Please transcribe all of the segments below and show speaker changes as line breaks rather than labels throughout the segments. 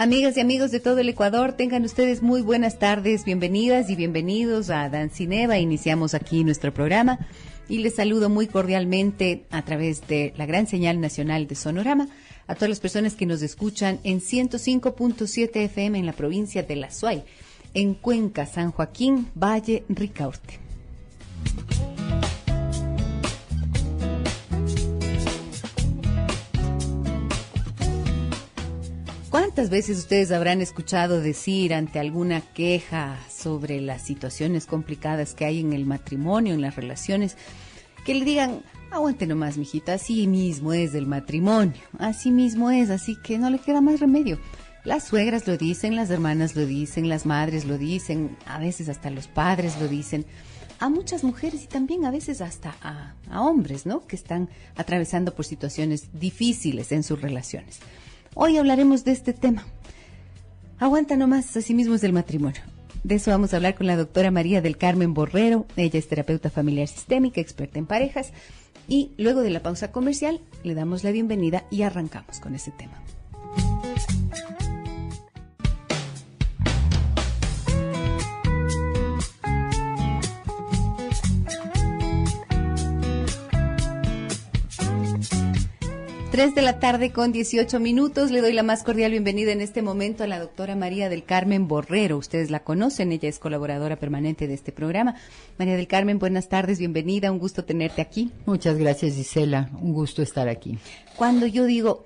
Amigas y amigos de todo el Ecuador, tengan ustedes muy buenas tardes, bienvenidas y bienvenidos a Dancineva. Iniciamos aquí nuestro programa y les saludo muy cordialmente a través de la gran señal nacional de Sonorama a todas las personas que nos escuchan en 105.7 FM en la provincia de La Suay, en Cuenca, San Joaquín, Valle, Ricaurte. ¿Cuántas veces ustedes habrán escuchado decir ante alguna queja sobre las situaciones complicadas que hay en el matrimonio, en las relaciones, que le digan, aguante nomás, mijita, así mismo es el matrimonio, así mismo es, así que no le queda más remedio? Las suegras lo dicen, las hermanas lo dicen, las madres lo dicen, a veces hasta los padres lo dicen, a muchas mujeres y también a veces hasta a hombres, ¿no?, que están atravesando por situaciones difíciles en sus relaciones. Hoy hablaremos de este tema. Aguanta nomás, así mismo es el matrimonio. De eso vamos a hablar con la doctora María del Carmen Borrero. Ella es terapeuta familiar sistémica, experta en parejas. Y luego de la pausa comercial, le damos la bienvenida y arrancamos con ese tema. 3 de la tarde con 18 minutos. Le doy la más cordial bienvenida en este momento a la doctora María del Carmen Borrero. Ustedes la conocen, ella es colaboradora permanente de este programa. María del Carmen, buenas tardes, bienvenida, un gusto tenerte aquí.
Muchas gracias, Gisela, un gusto estar aquí.
Cuando yo digo,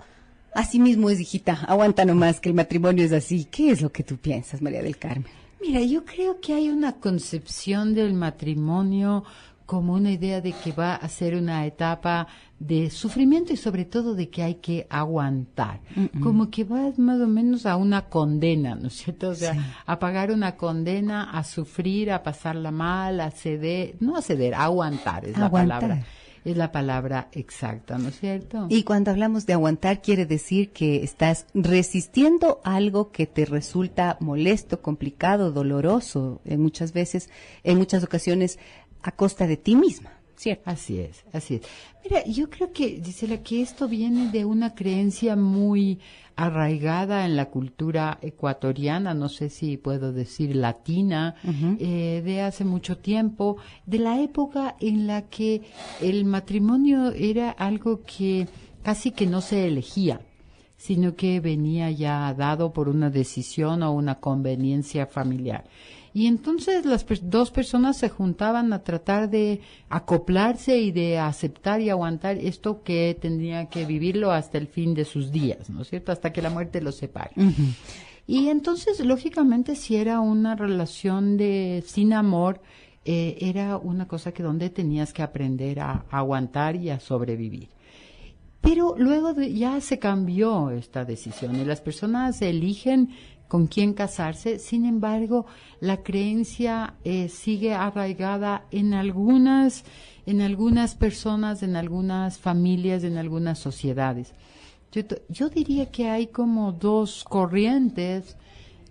así mismo es, hijita, aguanta nomás que el matrimonio es así, ¿qué es lo que tú piensas, María del Carmen?
Mira, yo creo que hay una concepción del matrimonio como una idea de que va a ser una etapa de sufrimiento y sobre todo de que hay que aguantar. Como que va más o menos a una condena, ¿no es cierto? O sea, sí, a pagar una condena, a sufrir, a pasarla mal, a ceder, no a ceder, a aguantar es aguantar. La palabra. Es la palabra exacta, ¿no es cierto?
Y cuando hablamos de aguantar, quiere decir que estás resistiendo algo que te resulta molesto, complicado, doloroso, muchas veces, en muchas ocasiones, a costa de ti misma, ¿cierto?
Así es, así es. Mira, yo creo que, Gisela, que esto viene de una creencia muy arraigada en la cultura ecuatoriana, no sé si puedo decir latina, de hace mucho tiempo, de la época en la que el matrimonio era algo que casi que no se elegía, sino que venía ya dado por una decisión o una conveniencia familiar. Y entonces las dos personas se juntaban a tratar de acoplarse y de aceptar y aguantar esto que tendría que vivirlo hasta el fin de sus días, ¿no es cierto? Hasta que la muerte los separe. Y entonces, lógicamente, si era una relación de sin amor, era una cosa que donde tenías que aprender a aguantar y a sobrevivir. Pero luego ya se cambió esta decisión y las personas eligen con quién casarse. Sin embargo, la creencia sigue arraigada en algunas personas, en algunas familias, en algunas sociedades. Yo diría que hay como dos corrientes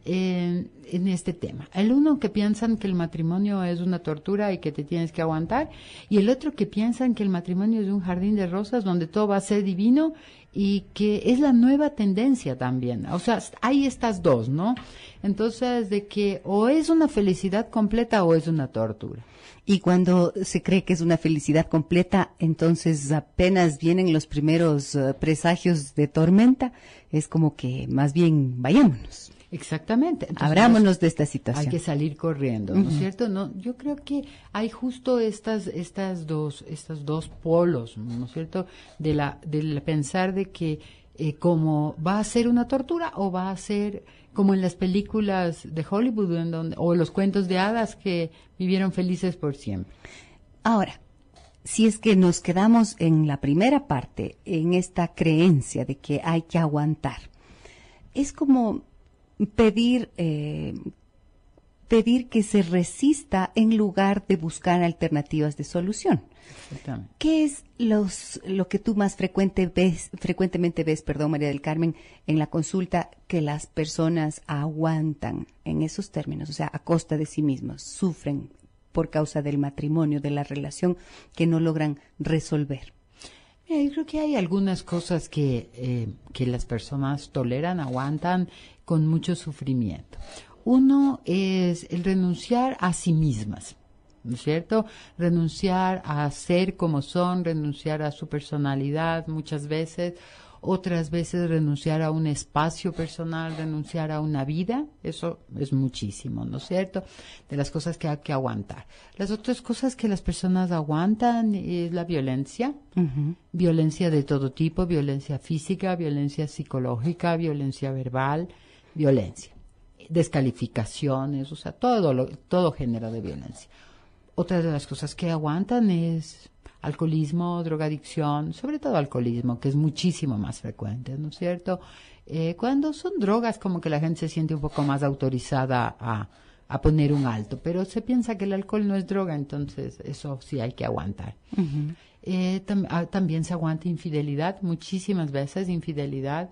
en este tema. El uno que piensan que el matrimonio es una tortura y que te tienes que aguantar, y el otro que piensan que el matrimonio es un jardín de rosas donde todo va a ser divino y que es la nueva tendencia también. O sea, hay estas dos, ¿no? Entonces, de que o es una felicidad completa o es una tortura.
Y cuando se cree que es una felicidad completa, entonces apenas vienen los primeros presagios de tormenta, es como que más bien vayámonos.
Exactamente. Entonces,
abrámonos de esta situación.
Hay que salir corriendo, ¿no es cierto? No, yo creo que hay justo estas dos polos, ¿no es cierto? Del pensar de que como va a ser una tortura o va a ser como en las películas de Hollywood o los cuentos de hadas que vivieron felices por siempre.
Ahora, si es que nos quedamos en la primera parte, en esta creencia de que hay que aguantar, es como pedir que se resista en lugar de buscar alternativas de solución. ¿Qué es lo que tú más frecuentemente ves, María del Carmen, en la consulta, que las personas aguantan en esos términos, o sea, a costa de sí mismos, sufren por causa del matrimonio, de la relación que no logran resolver?
Mira, yo creo que hay algunas cosas que las personas toleran, aguantan con mucho sufrimiento. Uno es el renunciar a sí mismas, ¿no es cierto? Renunciar a ser como son, renunciar a su personalidad muchas veces, otras veces renunciar a un espacio personal, renunciar a una vida, eso es muchísimo, ¿no es cierto? De las cosas que hay que aguantar. Las otras cosas que las personas aguantan es la violencia, violencia de todo tipo, violencia física, violencia psicológica, violencia verbal, violencia, descalificaciones, o sea, todo género de violencia. Otra de las cosas que aguantan es alcoholismo, drogadicción, sobre todo alcoholismo, que es muchísimo más frecuente, ¿no es cierto? Cuando son drogas, como que la gente se siente un poco más autorizada a poner un alto, pero se piensa que el alcohol no es droga, entonces eso sí hay que aguantar. También se aguanta infidelidad, muchísimas veces infidelidad.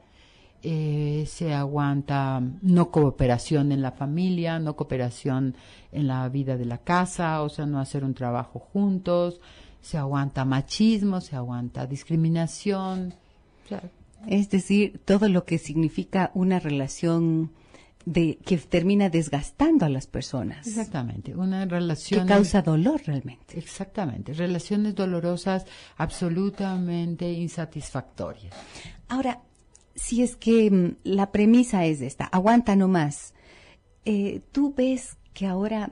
Se aguanta no cooperación en la familia, no cooperación en la vida de la casa, o sea, no hacer un trabajo juntos. Se aguanta machismo, se aguanta discriminación. O sea,
es decir, todo lo que significa una relación que termina desgastando a las personas.
Exactamente, una relación
que causa dolor realmente.
Exactamente, relaciones dolorosas absolutamente insatisfactorias.
Ahora, si es que la premisa es esta, aguanta nomás, ¿tú ves que ahora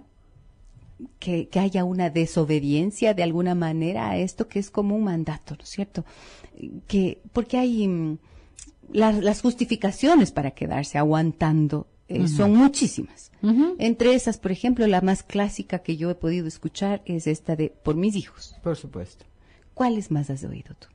que haya una desobediencia de alguna manera a esto que es como un mandato, ¿no es cierto? Porque hay las justificaciones para quedarse aguantando son muchísimas. Entre esas, por ejemplo, la más clásica que yo he podido escuchar es esta de por mis hijos.
Por supuesto.
¿Cuáles más has oído tú?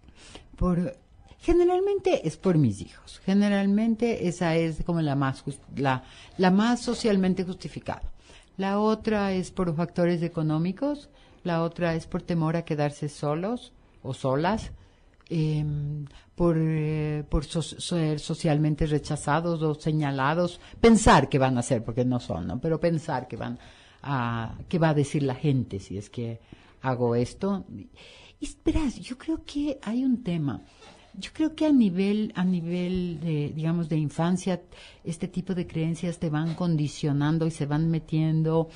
Generalmente es por mis hijos. Generalmente esa es como la más socialmente justificada. La otra es por factores económicos, la otra es por temor a quedarse solos o solas, por ser socialmente rechazados o señalados, pensar que van a ser, porque no son, ¿no? Pero pensar que qué va a decir la gente si es que hago esto. Y verás, yo creo que hay un tema. Yo creo que a nivel de, digamos, de infancia, este tipo de creencias te van condicionando y se van metiendo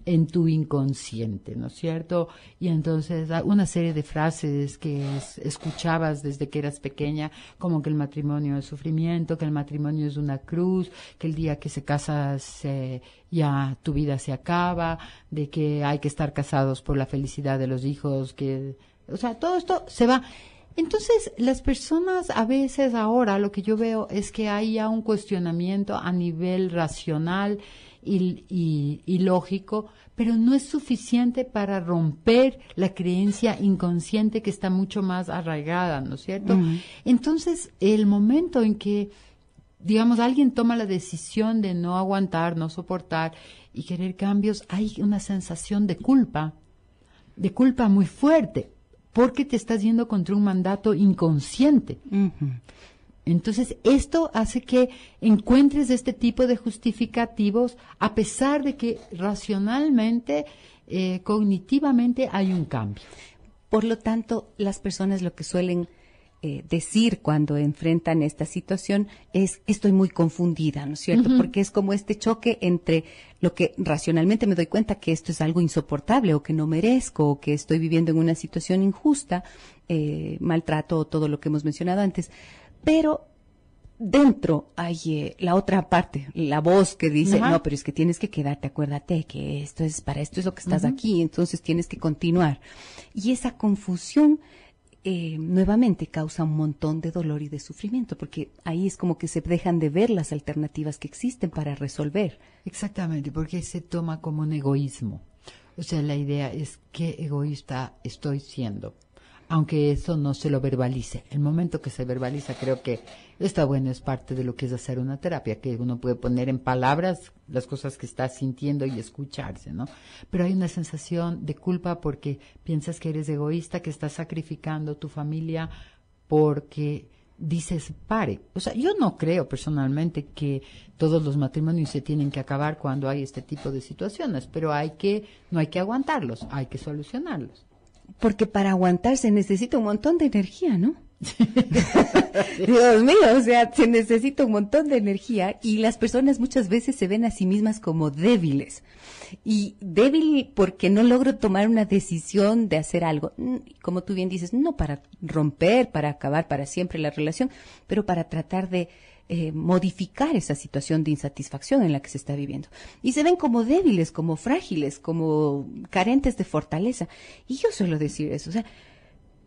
en tu inconsciente, ¿no es cierto? Y entonces una serie de frases que escuchabas desde que eras pequeña, como que el matrimonio es sufrimiento, que el matrimonio es una cruz, que el día que se casas ya tu vida se acaba, de que hay que estar casados por la felicidad de los hijos, o sea, todo esto se va. Entonces, las personas a veces ahora lo que yo veo es que hay ya un cuestionamiento a nivel racional y lógico, pero no es suficiente para romper la creencia inconsciente que está mucho más arraigada, ¿no es cierto? Entonces, el momento en que, digamos, alguien toma la decisión de no aguantar, no soportar y querer cambios, hay una sensación de culpa muy fuerte, porque te estás yendo contra un mandato inconsciente. Entonces, esto hace que encuentres este tipo de justificativos, a pesar de que racionalmente, cognitivamente hay un cambio.
Por lo tanto, las personas lo que suelen decir cuando enfrentan esta situación es estoy muy confundida, ¿no es cierto? Porque es como este choque entre lo que racionalmente me doy cuenta que esto es algo insoportable o que no merezco o que estoy viviendo en una situación injusta, maltrato o todo lo que hemos mencionado antes, pero dentro hay la otra parte, la voz que dice, no, pero es que tienes que quedarte, acuérdate que para esto es lo que estás aquí, entonces tienes que continuar. Y esa confusión nuevamente causa un montón de dolor y de sufrimiento, porque ahí es como que se dejan de ver las alternativas que existen para resolver.
Exactamente, porque se toma como un egoísmo. O sea, la idea es qué egoísta estoy siendo, aunque eso no se lo verbalice. El momento que se verbaliza, creo que está bueno, es parte de lo que es hacer una terapia, que uno puede poner en palabras las cosas que está sintiendo y escucharse, ¿no? Pero hay una sensación de culpa porque piensas que eres egoísta, que estás sacrificando tu familia porque dices pare. O sea, yo no creo personalmente que todos los matrimonios se tienen que acabar cuando hay este tipo de situaciones, pero no hay que aguantarlos, hay que solucionarlos.
Porque para aguantar se necesita un montón de energía, ¿no? Dios mío, o sea, se necesita un montón de energía y las personas muchas veces se ven a sí mismas como débiles. Y débil porque no logro tomar una decisión de hacer algo. Como tú bien dices, no para romper, para acabar para siempre la relación, pero para tratar de modificar esa situación de insatisfacción en la que se está viviendo. Y se ven como débiles, como frágiles, como carentes de fortaleza. Y yo suelo decir eso, o sea,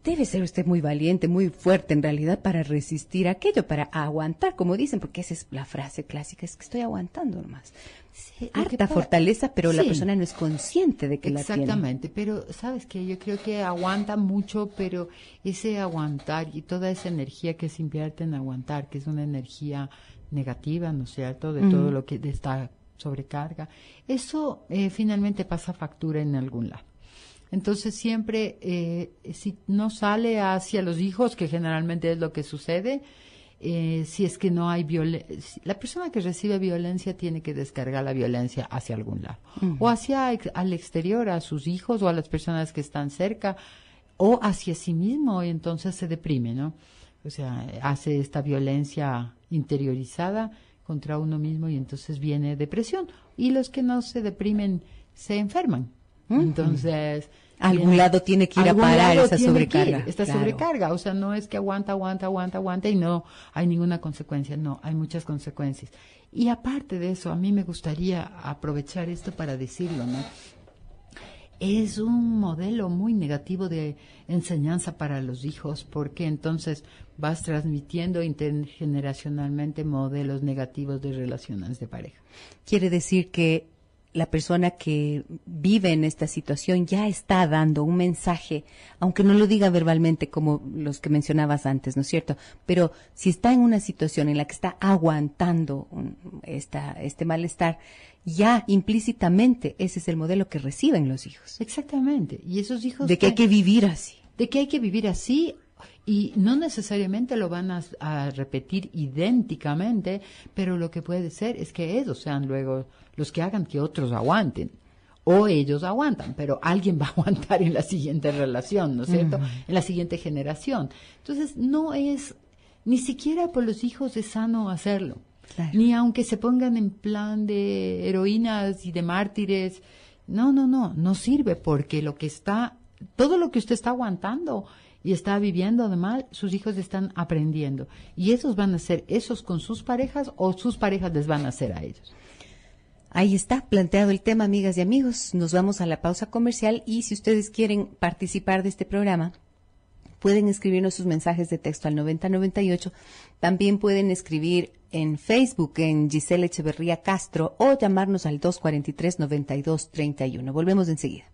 debe ser usted muy valiente, muy fuerte en realidad para resistir aquello, para aguantar, como dicen, porque esa es la frase clásica, es que estoy aguantando nomás. Sí, harta fortaleza, pero la persona no es consciente de que la tiene.
Exactamente, pero sabes que yo creo que aguanta mucho, pero ese aguantar y toda esa energía que se invierte en aguantar, que es una energía negativa, ¿no es cierto?, de todo lo que de esta sobrecarga, eso finalmente pasa factura en algún lado. Entonces siempre, si no sale hacia los hijos, que generalmente es lo que sucede, si es que no hay violencia, la persona que recibe violencia tiene que descargar la violencia hacia algún lado, o hacia al exterior, a sus hijos o a las personas que están cerca, o hacia sí mismo, y entonces se deprime, ¿no? O sea, hace esta violencia interiorizada contra uno mismo y entonces viene depresión. Y los que no se deprimen se enferman. Entonces,
algún lado tiene que ir a parar esa sobrecarga.
Esta sobrecarga, o sea, no es que aguanta y no hay ninguna consecuencia, no, hay muchas consecuencias. Y aparte de eso, a mí me gustaría aprovechar esto para decirlo, ¿no? Es un modelo muy negativo de enseñanza para los hijos, porque entonces vas transmitiendo intergeneracionalmente modelos negativos de relaciones de pareja.
Quiere decir que la persona que vive en esta situación ya está dando un mensaje, aunque no lo diga verbalmente como los que mencionabas antes, ¿no es cierto? Pero si está en una situación en la que está aguantando este malestar, ya implícitamente ese es el modelo que reciben los hijos.
Exactamente. Y esos hijos...
De que hay que vivir así.
De que hay que vivir así. Y no necesariamente lo van a repetir idénticamente, pero lo que puede ser es que ellos sean luego los que hagan que otros aguanten. O ellos aguantan, pero alguien va a aguantar en la siguiente relación, ¿no es cierto? En la siguiente generación. Entonces, no es, ni siquiera por los hijos es sano hacerlo. Claro. Ni aunque se pongan en plan de heroínas y de mártires. No sirve porque todo lo que usted está aguantando y está viviendo de mal, sus hijos están aprendiendo. Y esos van a ser esos con sus parejas o sus parejas les van a hacer a ellos.
Ahí está planteado el tema, amigas y amigos. Nos vamos a la pausa comercial y si ustedes quieren participar de este programa, pueden escribirnos sus mensajes de texto al 9098. También pueden escribir en Facebook en Gisela Echeverría Castro o llamarnos al 243-9231. Volvemos enseguida.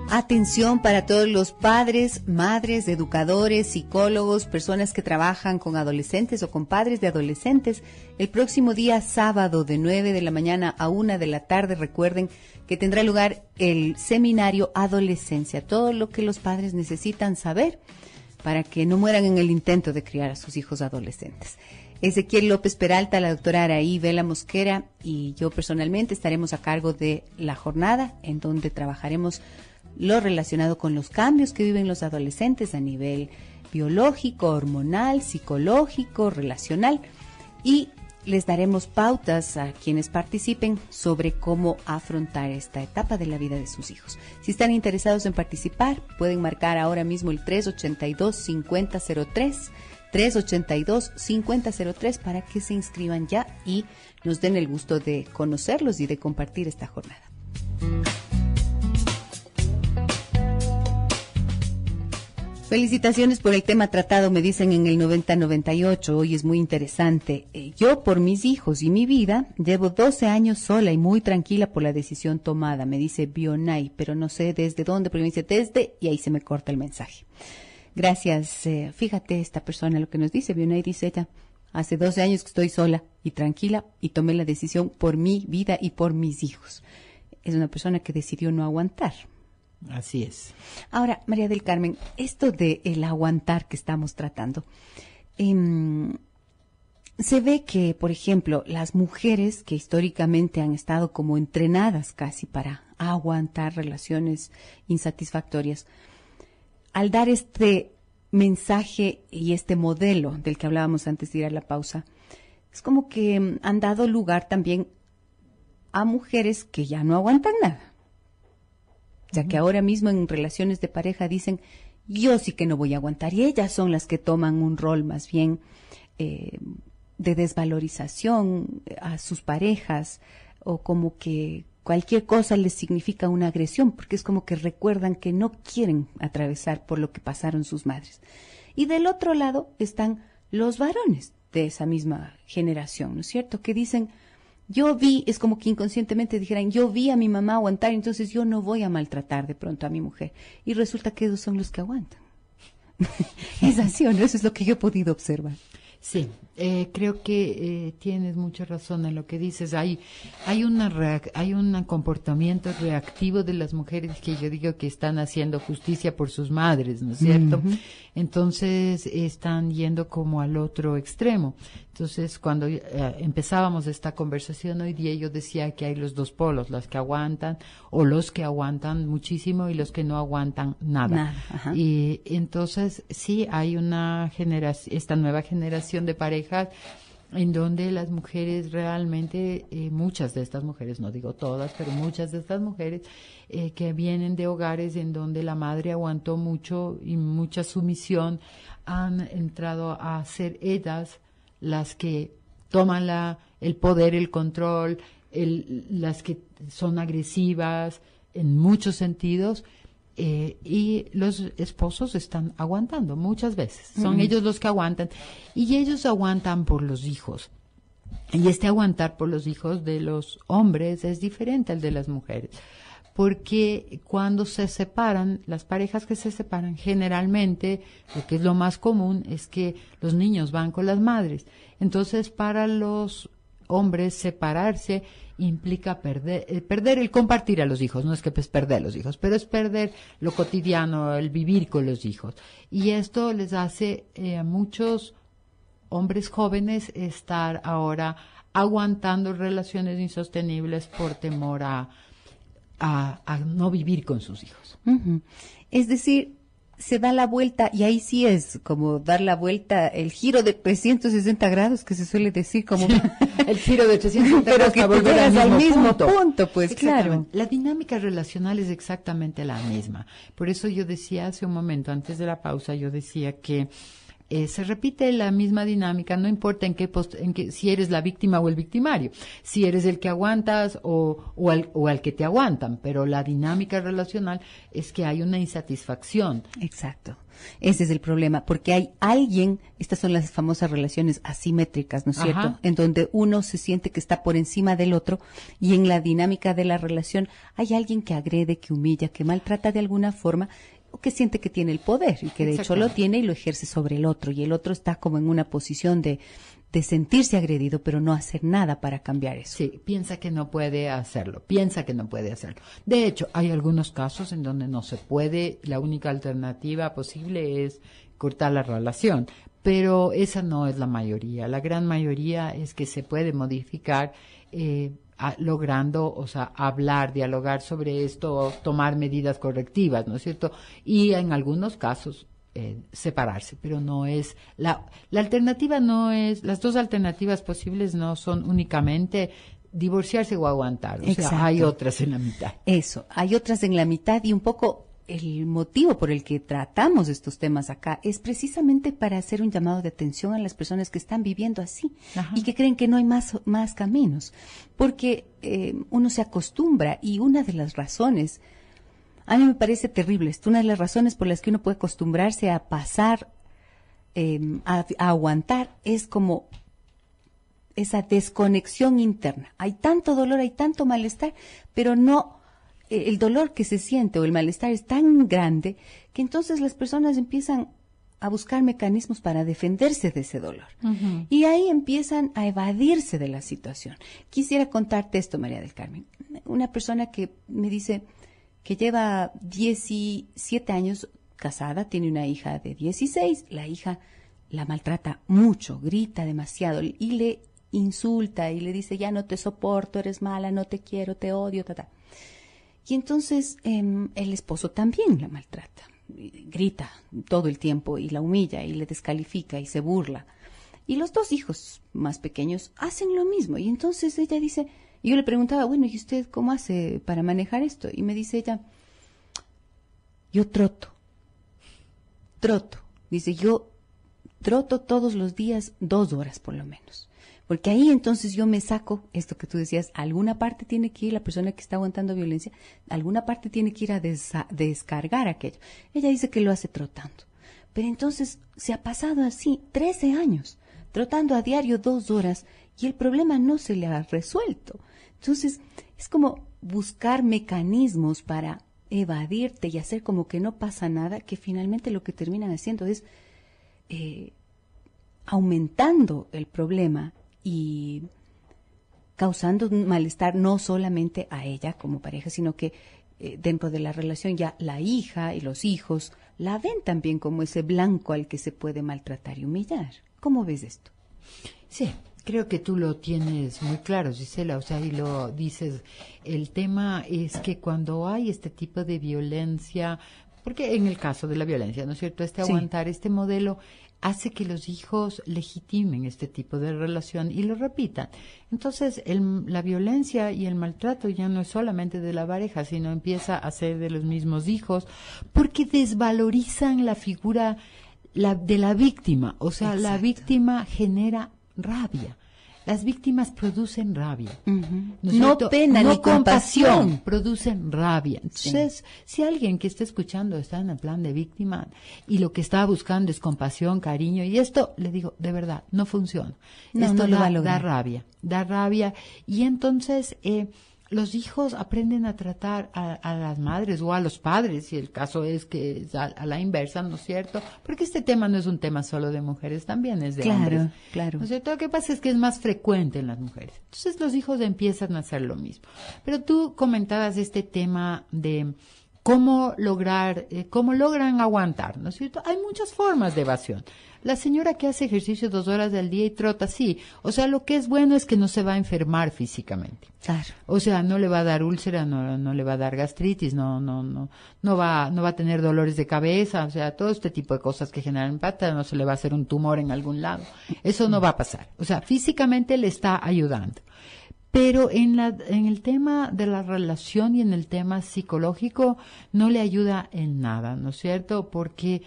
Atención para todos los padres, madres, educadores, psicólogos, personas que trabajan con adolescentes o con padres de adolescentes. El próximo día sábado de 9 de la mañana a 1 de la tarde, recuerden que tendrá lugar el seminario Adolescencia, todo lo que los padres necesitan saber para que no mueran en el intento de criar a sus hijos adolescentes. Ezequiel López Peralta, la doctora Araí Vela Mosquera y yo personalmente estaremos a cargo de la jornada en donde trabajaremos lo relacionado con los cambios que viven los adolescentes a nivel biológico, hormonal, psicológico, relacional y les daremos pautas a quienes participen sobre cómo afrontar esta etapa de la vida de sus hijos. Si están interesados en participar, pueden marcar ahora mismo el 382-5003, 382-5003 para que se inscriban ya y nos den el gusto de conocerlos y de compartir esta jornada. Felicitaciones por el tema tratado, me dicen en el 9098, hoy es muy interesante. Yo por mis hijos y mi vida llevo 12 años sola y muy tranquila por la decisión tomada, me dice Bionay, pero no sé desde dónde, pero me dice desde y ahí se me corta el mensaje. Gracias, fíjate esta persona lo que nos dice, Bionay dice ella, hace 12 años que estoy sola y tranquila y tomé la decisión por mi vida y por mis hijos. Es una persona que decidió no aguantar.
Así es.
Ahora, María del Carmen, esto de el aguantar que estamos tratando, se ve que, por ejemplo, las mujeres que históricamente han estado como entrenadas casi para a aguantar relaciones insatisfactorias. Al dar este mensaje y este modelo del que hablábamos antes de ir a la pausa, es como que han dado lugar también a mujeres que ya no aguantan nada. O sea, que ahora mismo en relaciones de pareja dicen, yo sí que no voy a aguantar, y ellas son las que toman un rol más bien de desvalorización a sus parejas, o como que cualquier cosa les significa una agresión, porque es como que recuerdan que no quieren atravesar por lo que pasaron sus madres. Y del otro lado están los varones de esa misma generación, ¿no es cierto? Que dicen, yo vi, es como que inconscientemente dijeran, yo vi a mi mamá aguantar, entonces yo no voy a maltratar de pronto a mi mujer. Y resulta que ellos son los que aguantan. Es así, ¿o no? Eso es lo que yo he podido observar.
Sí, creo que tienes mucha razón en lo que dices. Hay un comportamiento reactivo de las mujeres que yo digo que están haciendo justicia por sus madres, ¿no es cierto? Uh-huh. Entonces están yendo como al otro extremo. Entonces cuando empezábamos esta conversación hoy día, yo decía que hay los dos polos, las que aguantan o los que aguantan muchísimo y los que no aguantan nada. Y entonces sí hay una generación, esta nueva generación de parejas en donde las mujeres realmente, muchas de estas mujeres, no digo todas, pero muchas de estas mujeres que vienen de hogares en donde la madre aguantó mucho y mucha sumisión, han entrado a ser ellas las que toman el poder, el control, las que son agresivas en muchos sentidos. Y los esposos están aguantando muchas veces, son ellos los que aguantan, y ellos aguantan por los hijos, y este aguantar por los hijos de los hombres es diferente al de las mujeres, porque cuando se separan, las parejas que se separan, generalmente lo que es lo más común es que los niños van con las madres. Entonces para los hombres separarse implica perder el compartir a los hijos, no es que pues perder los hijos, pero es perder lo cotidiano, el vivir con los hijos. Y esto les hace a muchos hombres jóvenes estar ahora aguantando relaciones insostenibles por temor a no vivir con sus hijos.
Uh-huh. Es decir, se da la vuelta, y ahí sí es como dar la vuelta, el giro de 360 grados que se suele decir, como
el giro de 360 grados,
pero que te llegas al mismo punto, pues claro.
La dinámica relacional es exactamente la misma. Por eso yo decía hace un momento, antes de la pausa, yo decía que se repite la misma dinámica, no importa en qué si eres la víctima o el victimario, si eres el que aguantas o al que te aguantan, pero la dinámica relacional es que hay una insatisfacción.
Exacto. Ese es el problema, porque hay alguien, estas son las famosas relaciones asimétricas, ¿no es cierto? Ajá. En donde uno se siente que está por encima del otro, y en la dinámica de la relación hay alguien que agrede, que humilla, que maltrata de alguna forma, o que siente que tiene el poder, y que de hecho lo tiene y lo ejerce sobre el otro, y el otro está como en una posición de sentirse agredido, pero no hacer nada para cambiar eso.
Sí, piensa que no puede hacerlo. De hecho, hay algunos casos en donde no se puede, la única alternativa posible es cortar la relación, pero esa no es la mayoría. La gran mayoría es que se puede modificar logrando, o sea, hablar, dialogar sobre esto, tomar medidas correctivas, ¿no es cierto? Y en algunos casos separarse, pero no es la alternativa, no es, las dos alternativas posibles no son únicamente divorciarse o aguantar, o sea, hay otras en la mitad.
Eso, hay otras en la mitad, y un poco el motivo por el que tratamos estos temas acá es precisamente para hacer un llamado de atención a las personas que están viviendo así. Ajá. Y que creen que no hay más caminos, porque uno se acostumbra, y una de las razones, a mí me parece terrible, una de las razones por las que uno puede acostumbrarse a pasar, a aguantar, es como esa desconexión interna. Hay tanto dolor, hay tanto malestar, pero no, el dolor que se siente o el malestar es tan grande que entonces las personas empiezan a buscar mecanismos para defenderse de ese dolor. Uh-huh. Y ahí empiezan a evadirse de la situación. Quisiera contarte esto, María del Carmen. Una persona que me dice que lleva 17 años casada, tiene una hija de 16, la hija la maltrata mucho, grita demasiado y le insulta y le dice, ya no te soporto, eres mala, no te quiero, te odio, ta. Y entonces el esposo también la maltrata, grita todo el tiempo y la humilla y le descalifica y se burla. Y los dos hijos más pequeños hacen lo mismo. Y entonces ella dice, y yo le preguntaba, bueno, ¿y usted cómo hace para manejar esto? Y me dice ella, yo troto. Dice, yo troto todos los días 2 horas por lo menos. Porque ahí entonces yo me saco, esto que tú decías, a alguna parte tiene que ir la persona que está aguantando violencia, a alguna parte tiene que ir a descargar aquello. Ella dice que lo hace trotando. Pero entonces se ha pasado así 13 años, trotando a diario 2 horas y el problema no se le ha resuelto. Entonces es como buscar mecanismos para evadirte y hacer como que no pasa nada, que finalmente lo que terminan haciendo es aumentando el problema y causando un malestar no solamente a ella como pareja, sino que dentro de la relación ya la hija y los hijos la ven también como ese blanco al que se puede maltratar y humillar. ¿Cómo ves esto?
Sí, creo que tú lo tienes muy claro, Gisela, o sea, y lo dices, el tema es que cuando hay este tipo de violencia, porque en el caso de la violencia, ¿no es cierto?, aguantar este modelo hace que los hijos legitimen este tipo de relación y lo repitan. Entonces, la violencia y el maltrato ya no es solamente de la pareja, sino empieza a ser de los mismos hijos, porque desvalorizan la figura de la víctima. O sea, exacto, la víctima genera rabia. Las víctimas producen rabia. Uh-huh.
No pena ni compasión.
Producen rabia. Entonces, si alguien que está escuchando está en el plan de víctima y lo que está buscando es compasión, cariño, y esto, le digo, de verdad, no funciona.
No,
esto
no lo va a lograr.
Da rabia. Y entonces, los hijos aprenden a tratar a las madres o a los padres, si el caso es que es a la inversa, ¿no es cierto? Porque este tema no es un tema solo de mujeres, también es de hombres.
Claro.
¿No es cierto? Lo que pasa es que es más frecuente en las mujeres. Entonces los hijos empiezan a hacer lo mismo. Pero tú comentabas este tema de cómo logran aguantar, ¿no es cierto? Hay muchas formas de evasión. La señora que hace ejercicio 2 horas al día y trota, sí. O sea, lo que es bueno es que no se va a enfermar físicamente.
Claro.
O sea, no le va a dar úlcera, no le va a dar gastritis, no va a tener dolores de cabeza, o sea, todo este tipo de cosas que generan empata, no se le va a hacer un tumor en algún lado. Eso no va a pasar. O sea, físicamente le está ayudando. Pero en el tema de la relación y en el tema psicológico no le ayuda en nada, ¿no es cierto? Porque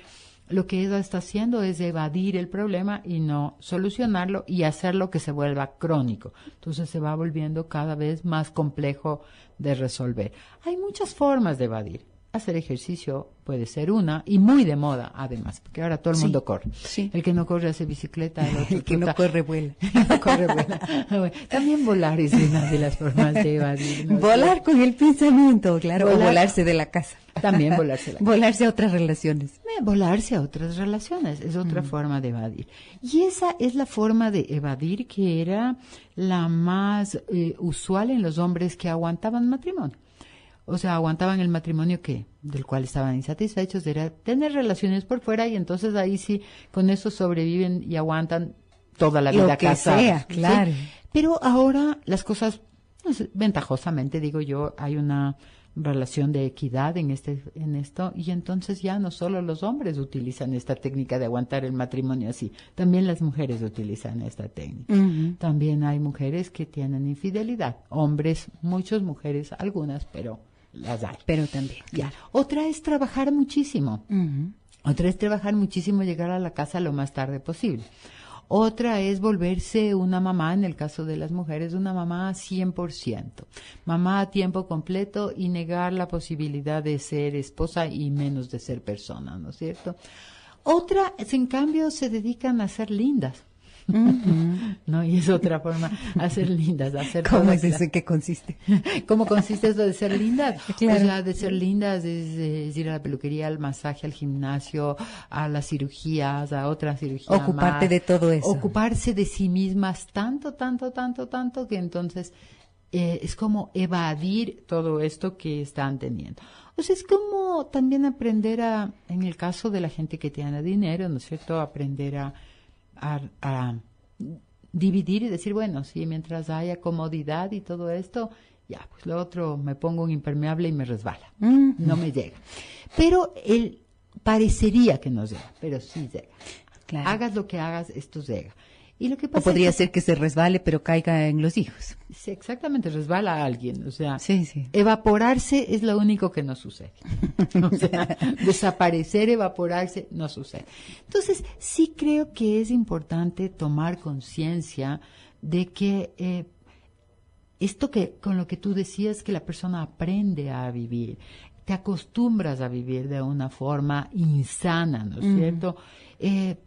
lo que ella está haciendo es evadir el problema y no solucionarlo y hacerlo que se vuelva crónico. Entonces se va volviendo cada vez más complejo de resolver. Hay muchas formas de evadir. Hacer ejercicio puede ser una, y muy de moda además, porque ahora todo el mundo corre.
Sí.
El que no corre hace bicicleta,
el que no corre vuela.
No corre vuela. Bueno, también volar es una de las formas de evadir, ¿no?
Volar con el pensamiento, claro, o volarse de la casa.
También volarse.
Volarse a otras relaciones.
Volarse a otras relaciones es otra forma de evadir. Y esa es la forma de evadir que era la más usual en los hombres que aguantaban matrimonio. O sea, aguantaban el matrimonio del cual estaban insatisfechos, era tener relaciones por fuera y entonces ahí sí, con eso sobreviven y aguantan toda la vida casados.
Sea, claro.
¿Sí? Pero ahora las cosas, no sé, ventajosamente digo yo, hay una relación de equidad en esto y entonces ya no solo los hombres utilizan esta técnica de aguantar el matrimonio así, también las mujeres utilizan esta técnica. Uh-huh. También hay mujeres que tienen infidelidad, hombres, muchas mujeres, algunas, pero las hay.
Pero también.
Ya. Otra es trabajar muchísimo.
Uh-huh.
Otra es trabajar muchísimo, llegar a la casa lo más tarde posible. Otra es volverse una mamá, en el caso de las mujeres, una mamá 100%. Mamá a tiempo completo y negar la posibilidad de ser esposa y menos de ser persona, ¿no es cierto? Otra, en cambio, se dedican a ser lindas. Uh-huh. No, y es otra forma, hacer lindas, hacer.
¿Cómo es eso? ¿En qué consiste?
¿Cómo consiste eso de ser lindas?
Claro.
O sea, de ser lindas es ir a la peluquería, al masaje, al gimnasio, a las cirugías, a otra cirugía.
Ocuparte
más.
De todo eso.
Ocuparse de sí mismas tanto, que entonces es como evadir todo esto que están teniendo. O sea, es como también aprender en el caso de la gente que tiene dinero, ¿no es cierto? Aprender a dividir y decir, bueno, sí, mientras haya comodidad y todo esto, ya, pues lo otro me pongo un impermeable y me resbala.
Mm.
No me llega. Pero él parecería que no llega, pero sí llega.
Claro.
Hagas lo que hagas, esto llega. Y lo que
O
pasa
podría
es
ser que se resbale, pero caiga en los hijos.
sí, exactamente, resbala a alguien. O sea,
Sí, sí.
evaporarse es lo único que no sucede. O sea, desaparecer, evaporarse, no sucede. Entonces, sí creo que es importante tomar conciencia de que esto que con lo que tú decías, que la persona aprende a vivir, te acostumbras a vivir de una forma insana, ¿no es cierto?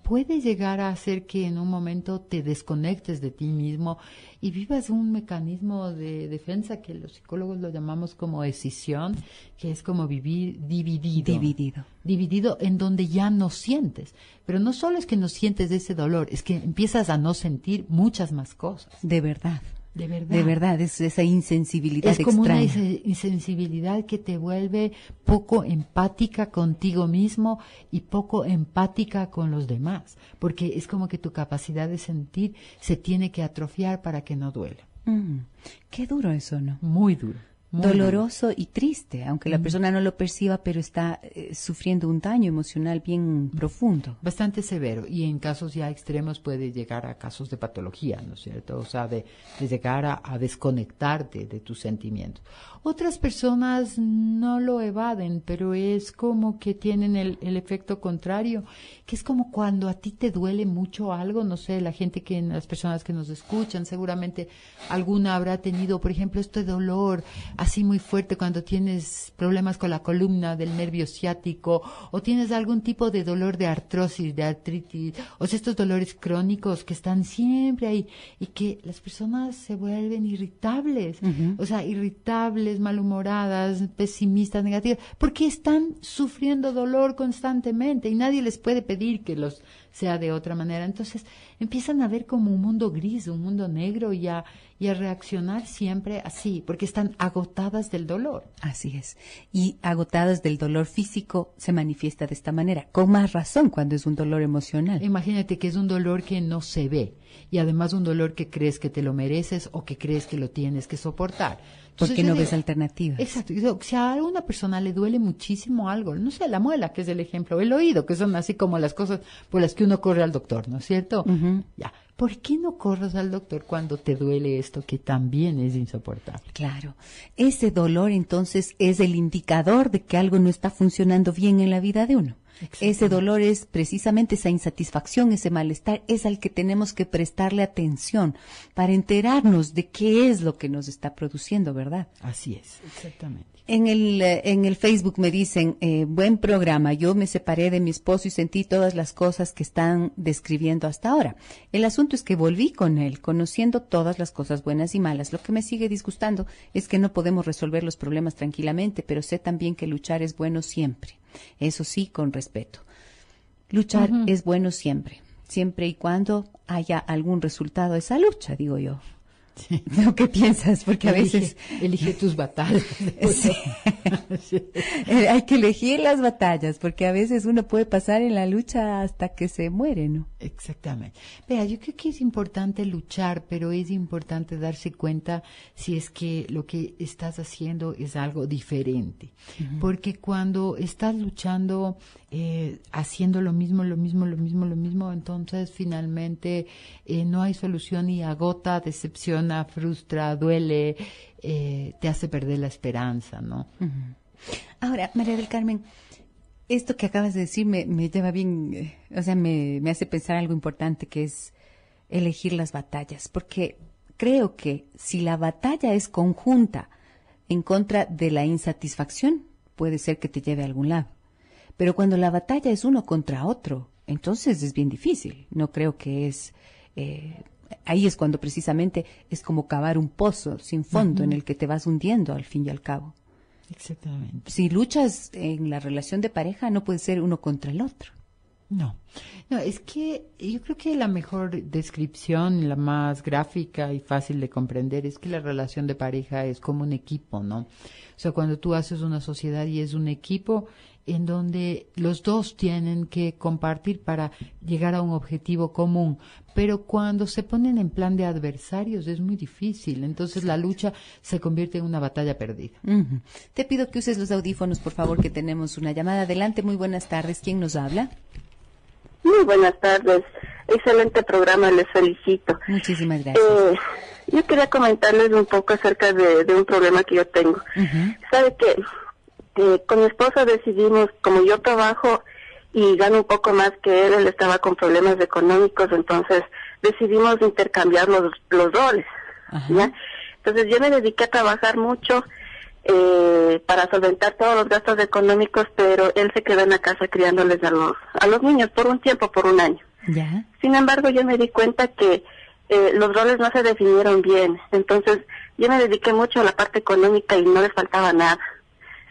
Puede llegar a hacer que en un momento te desconectes de ti mismo y vivas un mecanismo de defensa que los psicólogos lo llamamos como escisión, que es como vivir dividido. Dividido en donde ya no sientes. Pero no solo es que no sientes ese dolor, es que empiezas a no sentir muchas más cosas.
De verdad.
De verdad.
De verdad, es esa insensibilidad
Es como
extraña.
una insensibilidad que te vuelve poco empática contigo mismo y poco empática con los demás, porque es como que tu capacidad de sentir se tiene que atrofiar para que no duela.
Qué duro eso, ¿no?
Muy duro. Muy
Doloroso y triste, aunque la persona no lo perciba, pero está sufriendo un daño emocional bien profundo.
Bastante severo, y en casos ya extremos puede llegar a casos de patología, ¿no es cierto? O sea, de llegar a desconectarte de tus sentimientos. Otras personas no lo evaden, pero es como que tienen el efecto contrario, que es como cuando a ti te duele mucho algo, no sé, las personas que nos escuchan, seguramente alguna habrá tenido, por ejemplo, este dolor así muy fuerte cuando tienes problemas con la columna del nervio ciático, o tienes algún tipo de dolor de artrosis, de artritis, o sea, estos dolores crónicos que están siempre ahí y que las personas se vuelven irritables, o sea, irritables, malhumoradas, pesimistas, negativas, porque están sufriendo dolor constantemente y nadie les puede pedir que los sea de otra manera. Entonces empiezan a ver como un mundo gris, un mundo negro y a reaccionar siempre así, porque están agotadas del dolor.
Así es. Y agotadas del dolor físico se manifiesta de esta manera, con más razón cuando es un dolor emocional.
Imagínate que es un dolor que no se ve y además un dolor que crees que te lo mereces o que crees que lo tienes que soportar. Entonces,
Porque no ves alternativas.
Exacto. Si a alguna persona le duele muchísimo algo, no sé, la muela, que es el ejemplo, el oído, que son así como las cosas por las que uno corre al doctor, ¿no es cierto? Ya. ¿Por qué no corres al doctor cuando te duele esto que también es insoportable?
Claro. Ese dolor entonces es el indicador de que algo no está funcionando bien en la vida de uno. Ese dolor es precisamente esa insatisfacción, ese malestar, es al que tenemos que prestarle atención para enterarnos de qué es lo que nos está produciendo, ¿verdad?
Así es, exactamente.
En el Facebook me dicen, buen programa, yo me separé de mi esposo y sentí todas las cosas que están describiendo hasta ahora. El asunto es que volví con él, conociendo todas las cosas buenas y malas. Lo que me sigue disgustando es que no podemos resolver los problemas tranquilamente, pero sé también que luchar es bueno siempre. Eso sí, con respeto. Luchar es bueno siempre, siempre y cuando haya algún resultado a esa lucha, digo yo.
Sí.
¿No? ¿Qué piensas? Porque a veces...
Elige tus batallas.
Sí. Sí. Hay que elegir las batallas, porque a veces uno puede pasar en la lucha hasta que se muere, ¿no?
Exactamente. Vea, yo creo que es importante luchar, pero es importante darse cuenta si es que lo que estás haciendo es algo diferente. Porque cuando estás luchando, haciendo lo mismo, entonces finalmente no hay solución y agota, decepciona, frustra, duele, te hace perder la esperanza, ¿no?
Ahora, María del Carmen, esto que acabas de decir me lleva bien, o sea, me hace pensar algo importante, que es elegir las batallas, porque creo que si la batalla es conjunta en contra de la insatisfacción, puede ser que te lleve a algún lado. Pero cuando la batalla es uno contra otro, entonces es bien difícil. No creo que es... ahí es cuando precisamente es como cavar un pozo sin fondo en el que te vas hundiendo al fin y al cabo.
Exactamente.
Si luchas en la relación de pareja, no puede ser uno contra el otro.
No, no, es que yo creo que la mejor descripción, la más gráfica y fácil de comprender es que la relación de pareja es como un equipo, ¿no? O sea, cuando tú haces una sociedad y es un equipo en donde los dos tienen que compartir para llegar a un objetivo común, pero cuando se ponen en plan de adversarios es muy difícil, entonces la lucha se convierte en una batalla perdida.
Ujú. Te pido que uses los audífonos, por favor, que tenemos una llamada. Adelante, muy buenas tardes. ¿Quién nos habla?
Muy buenas tardes. Excelente programa, les felicito.
Muchísimas gracias.
Yo quería comentarles un poco acerca de un problema que yo tengo. Sabe que con mi esposo decidimos, como yo trabajo y gano un poco más que él estaba con problemas económicos, entonces decidimos intercambiar los roles. ¿Ya? Entonces yo me dediqué a trabajar mucho para solventar todos los gastos económicos, pero él se quedó en la casa criándoles a los niños por un tiempo, por un año.
¿Ya?
Sin embargo, yo me di cuenta que los roles no se definieron bien, entonces yo me dediqué mucho a la parte económica y no les faltaba nada.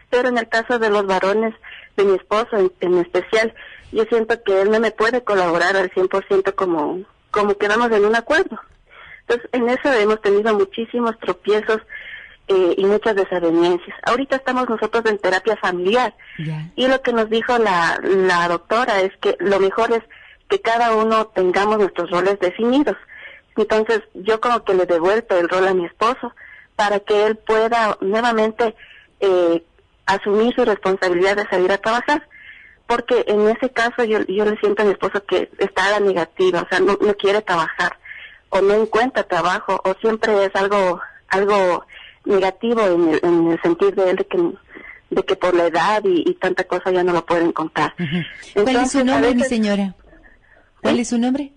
Pero en el caso de los varones, de mi esposo en especial, yo siento que él no me puede colaborar al 100% como quedamos en un acuerdo. Entonces, en eso hemos tenido muchísimos tropiezos y muchas desavenencias. Ahorita estamos nosotros en terapia familiar.
Ya.
Y lo que nos dijo la doctora es que lo mejor es que cada uno tengamos nuestros roles definidos. Entonces, yo como que le he devuelto el rol a mi esposo para que él pueda nuevamente asumir su responsabilidad de salir a trabajar. Porque en ese caso yo le siento a mi esposo que está a la negativa, o sea, no quiere trabajar, o no encuentra trabajo, o siempre es algo negativo en el sentir de él de que por la edad y tanta cosa ya no lo puede encontrar.
¿Cuál es su nombre, mi
veces,
señora? ¿Cuál es su nombre?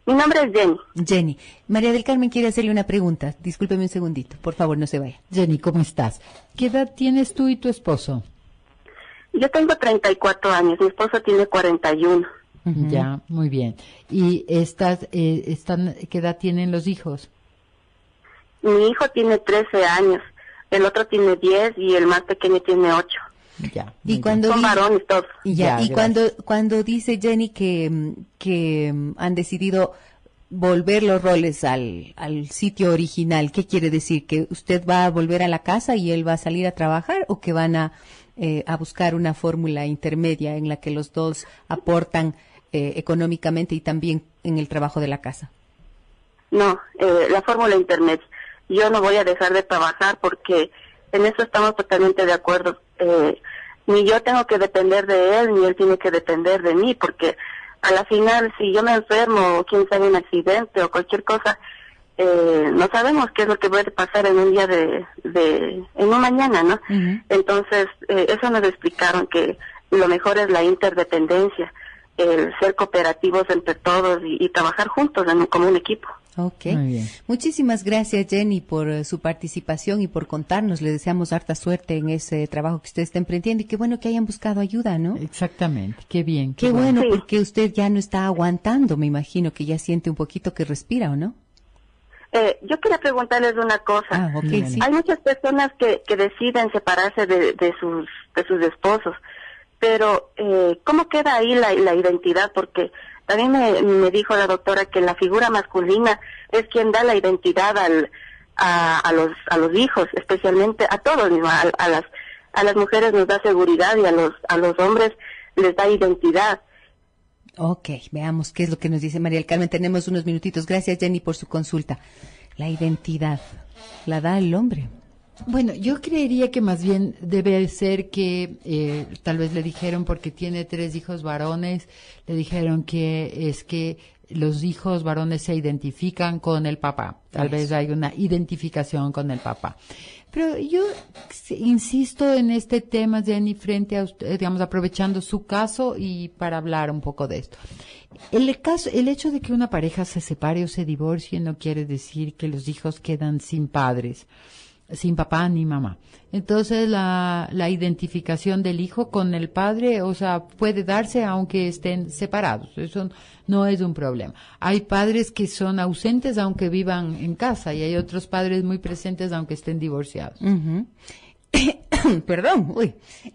Mi nombre es Jenny.
Jenny. María del Carmen quiere hacerle una pregunta. Discúlpeme un segundito, por favor, no se vaya.
Jenny, ¿cómo estás? ¿Qué edad tienes tú y tu esposo?
Yo tengo 34 años, mi esposo tiene 41.
Ya, muy bien. ¿Y qué edad tienen los hijos?
Mi hijo tiene 13 años, el otro tiene 10 y el más pequeño tiene 8.
Ya.
Y cuando
Son varones todos.
Ya,
Ya,
y cuando dice Jenny que han decidido volver los roles al sitio original, ¿qué quiere decir? ¿Que usted va a volver a la casa y él va a salir a trabajar o que van a buscar una fórmula intermedia en la que los dos aportan económicamente y también en el trabajo de la casa?
No, la fórmula intermedia. Yo no voy a dejar de trabajar porque en eso estamos totalmente de acuerdo. Ni yo tengo que depender de él, ni él tiene que depender de mí, porque a la final, si yo me enfermo o quién sabe un accidente o cualquier cosa, no sabemos qué es lo que puede pasar en un día en un mañana, ¿no? Entonces, eso nos explicaron que lo mejor es la interdependencia, el ser cooperativos entre todos y trabajar juntos como un equipo.
Ok.
Muy bien.
Muchísimas gracias, Jenny, por su participación y por contarnos. Le deseamos harta suerte en ese trabajo que usted está emprendiendo y qué bueno que hayan buscado ayuda, ¿no?
Exactamente. Qué bien.
Qué bueno,
Sí.
porque usted ya no está aguantando, me imagino que ya siente un poquito que respira, ¿o no?
Yo quería preguntarles una cosa.
Ah, ok,
Dígale.
sí.
Hay muchas personas que deciden separarse de sus esposos, pero ¿cómo queda ahí la identidad? Porque también me dijo la doctora que la figura masculina es quien da la identidad a los hijos, especialmente a todos, ¿no? A las mujeres nos da seguridad y a los hombres les da identidad.
Ok, veamos qué es lo que nos dice María del Carmen. Tenemos unos minutitos. Gracias, Jenny, por su consulta. La identidad la da el hombre.
Bueno, yo creería que más bien debe ser que tal vez le dijeron, porque tiene 3 hijos varones, le dijeron que es que los hijos varones se identifican con el papá. Tal vez hay una identificación con el papá. Pero yo insisto en este tema, Jenny, frente a usted, digamos, aprovechando su caso y para hablar un poco de esto. El hecho de que una pareja se separe o se divorcie no quiere decir que los hijos quedan sin padres, sin papá ni mamá. Entonces la identificación del hijo con el padre, o sea, puede darse aunque estén separados. Eso no es un problema. Hay padres que son ausentes aunque vivan en casa y hay otros padres muy presentes aunque estén divorciados.
Perdón,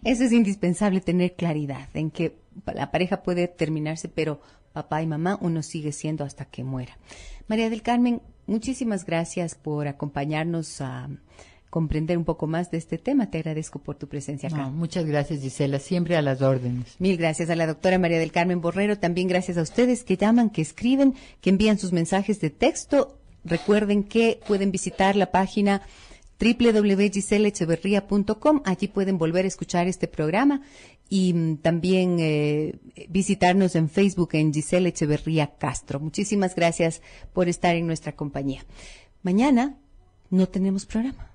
eso es indispensable tener claridad en que la pareja puede terminarse, pero papá y mamá uno sigue siendo hasta que muera. María del Carmen, muchísimas gracias por acompañarnos a comprender un poco más de este tema. Te agradezco por tu presencia acá.
No, muchas gracias, Gisela, siempre a las órdenes.
Mil gracias a la doctora María del Carmen Borrero. También gracias a ustedes que llaman, que escriben, que envían sus mensajes de texto. Recuerden que pueden visitar la página www.giselecheverria.com. Allí pueden volver a escuchar este programa y también visitarnos en Facebook en Gisela Echeverría Castro. Muchísimas gracias por estar en nuestra compañía. Mañana no tenemos programa.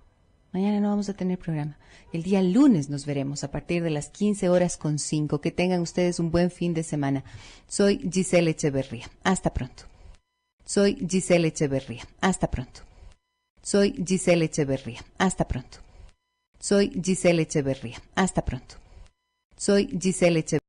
Mañana no vamos a tener programa. El día lunes nos veremos a partir de las 15:05. Que tengan ustedes un buen fin de semana. Soy Gisela Echeverría. Hasta pronto. Soy Gisela Echeverría. Hasta pronto. Soy Gisela Echeverría. Hasta pronto. Soy Gisela Echeverría. Hasta pronto. Soy Gisela Echeverría.